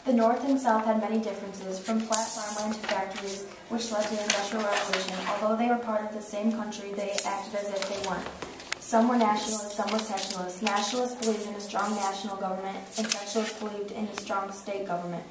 The North and South had many differences, from flat farmland to factories, which led to the Industrial Revolution. Although they were part of the same country, they acted as if they weren't. Some were nationalists, some were sectionalists. Nationalists believed in a strong national government, and sectionalists believed in a strong state government.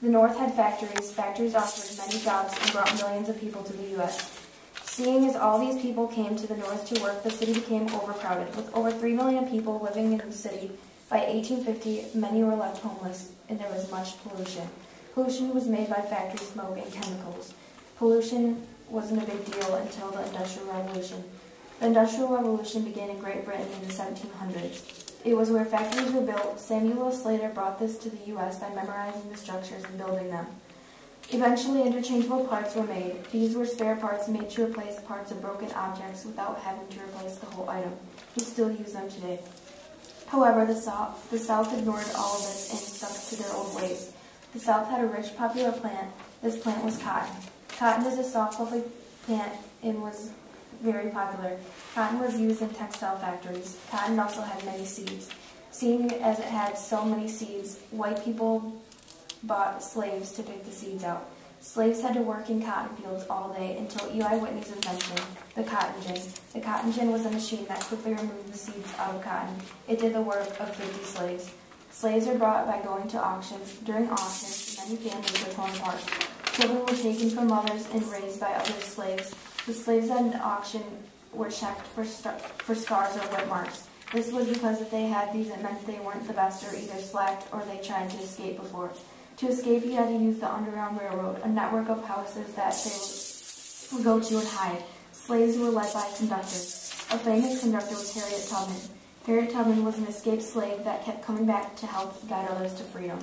The North had factories. Factories offered many jobs and brought millions of people to the U.S. Seeing as all these people came to the North to work, the city became overcrowded. With over 3 million people living in the city, by 1850, many were left homeless, and there was much pollution. Pollution was made by factory smoke and chemicals. Pollution wasn't a big deal until the Industrial Revolution. The Industrial Revolution began in Great Britain in the 1700s. It was where factories were built. Samuel Slater brought this to the U.S. by memorizing the structures and building them. Eventually, interchangeable parts were made. These were spare parts made to replace parts of broken objects without having to replace the whole item. We still use them today. However, the South ignored all of this and stuck to their old ways. The South had a rich, popular plant. This plant was cotton. Cotton is a soft, fluffy plant and was very popular. Cotton was used in textile factories. Cotton also had many seeds. Seeing as it had so many seeds, white people bought slaves to pick the seeds out. Slaves had to work in cotton fields all day until Eli Whitney's invention, the cotton gin. The cotton gin was a machine that quickly removed the seeds out of cotton. It did the work of 50 slaves. Slaves were bought by going to auctions. During auctions, many families were torn apart. Children were taken from mothers and raised by other slaves. The slaves at an auction were checked for scars or whip marks. This was because if they had these, it meant they weren't the best or either slacked or they tried to escape before. To escape, you had to use the Underground Railroad, a network of houses that they would go to and hide. Slaves were led by conductors. A famous conductor was Harriet Tubman. Harriet Tubman was an escaped slave that kept coming back to help guide others to freedom.